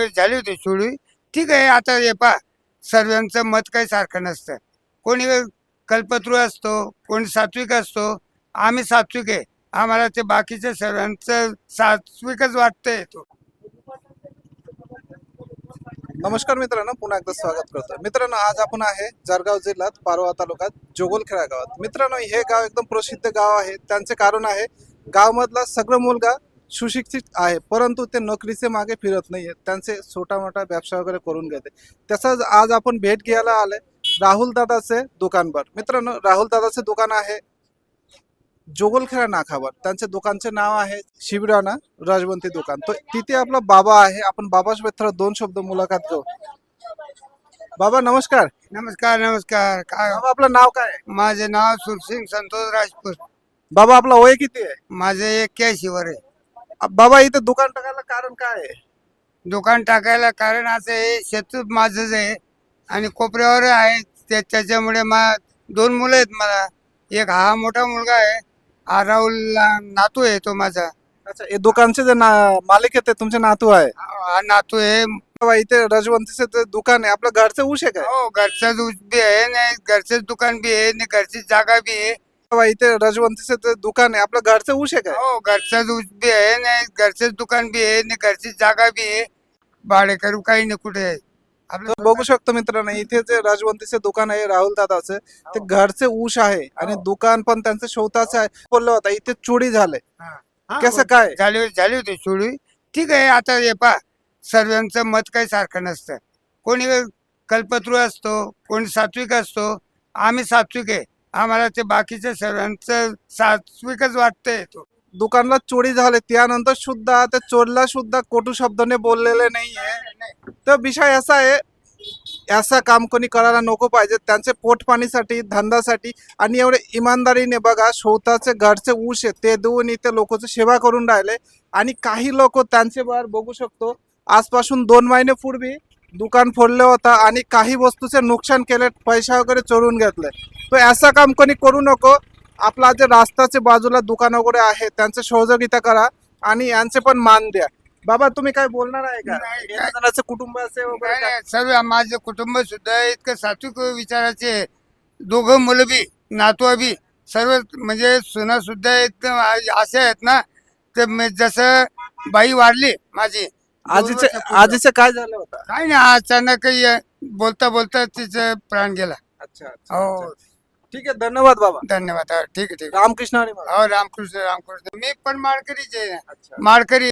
झाली होती सोडवी. ठीक आहे, आता हे पहा, सर्वांचं मत काही सारखं नसतं. कोणी कल्पतरू असतो, कोणी सात्विक असतो. आम्ही सात्विक आहे. आम्हाला ते बाकीच्या सर्वांचं सात्विकच वाटतंय. तो नमस्कार मित्रांनो, पुन्हा एकदा स्वागत करतो. मित्रांनो, आज आपण आहे जळगाव जिल्ह्यात पारोळा तालुक्यात जोगलखेडा गावात. मित्रांनो, हे गाव एकदम प्रसिद्ध गाव आहे. त्यांचे कारण आहे, गावामधला सगळं मुलगा सुशिक्षित आहे, परंतु ते नोकरीचे मागे फिरत नाहीये. त्यांचे छोटा मोठा व्यवसाय वगैरे करून घेते. तसंच आज आपण भेट घ्यायला आले राहुल दादाचे दुकानवर. मित्रांनो, राहुल दादाचे दुकान आहे जोगलखेडा नाकावर. त्यांच्या दुकानचे नाव आहे शिवराणा राजवंती दुकान. तो तिथे आपला बाबा आहे. आपण बाबासोबत थोडं दोन शब्द मुलाखत घेऊ. बाबा नमस्कार. नमस्कार नमस्कार. काय बाबा आपलं नाव काय आहे? माझे नाव सुरसिंग संतोष राजपूत. बाबा आपलं वय किती आहे? माझे 81 वर आहे. बाबा इथं दुकान टाकायला कारण काय आहे? दुकान टाकायला कारण असं आहे, शेत माझंच आहे आणि कोपऱ्यावर आहे. त्याच्यामुळे दोन मुलं आहेत मला. एक हा मोठा मुलगा आहे, हा राहुल नातू आहे तो माझा. अच्छा, हे दुकानचे जे मालिक आहेत ते तुमचे नातू आहे? हा नातू आहे. बाबा इथे राजवंतीचे जे दुकान आहे, आपलं घरचं ऊस आहे काय? हो, घरचं दूध बी आहे नाही, घरचंच दुकान बी आहे आणि घरची जागा बी आहे. बाबा इथे राजवंतीचे जे दुकान आहे, आपलं घरचं ऊस आहे काय? हो, घरचं दूध बी आहे नाही, घरचंच दुकान बी आहे आणि घरची जागा बी आहे. भाडे करू काही नाही कुठे आहे. आपलं तर बघू शकतो मित्रांनो, इथे जे राजवंतीचे दुकान आहे राहुल दादाचं, ते घरचे ऊस आहे आणि दुकान पण त्यांचं स्वतःच आहे. बोललो होता इथे चोरी झाले, हा, कसं काय? झाली होती सोडवी. ठीक आहे, आता हे पहा, सर्वांचं मत काही सारखं नसतं. कोणी कल्पतरू असतो, कोणी सात्विक असतो. आम्ही सात्विक आहे. आम्हाला ते बाकीच्या सर्वांचं सात्विकच वाटतंय. तो दुकानला चोरी झाले त्यानंतर सुद्धा त्या चोरला सुद्धा कटू शब्दाने बोललेले नाहीये. तर विषय असा आहे, असं काम कोणी करायला नको पाहिजे. त्यांचे पोटपाणीसाठी, धंद्यासाठी आणि एवढे इमानदारीने बघा स्वतःचे घरचे ऊस आहे ते देऊन इथे लोकांची सेवा करून राहिले. आणि काही लोक त्यांचे बाहेर बघू शकतो, आजपासून 2 महिने पूर्वी दुकान फोडलं होतं आणि काही वस्तूचे नुकसान केले, पैसा वगैरे चोरून घेतले. तो असं काम कोणी करू नको. आपला जे रस्त्याच्या बाजूला दुकान वगैरे आहे त्यांचं सहयोगिता करा आणि यांचे पण मान द्या. बाबा तुम्ही काय बोलणार आहे का? नाही, एका जणाचे कुटुंब असे वगैरे काय? सर्व माझे कुटुंब सुद्धा इतकं सात्विक विचाराचे आहे. दोघं मुलं बी, नातू बी, सर्व म्हणजे सुना सुद्धा एकदम असे आहेत ना. तर जसं बाई वाढली माझी, आजीचे आजीचे काय झालं होतं? काय नाही, अचानक बोलता बोलता तिचा प्राण गेला. अच्छा अच्छा, हो, अच्छा. ठीक आहे, धन्यवाद बाबा. धन्यवाद. हा, ठीक आहे ठीक आहे. रामकृष्ण हरी. हो, रामकृष्ण रामकृष्ण. मी पण माळकरीचे आहे. अच्छा. माळकरी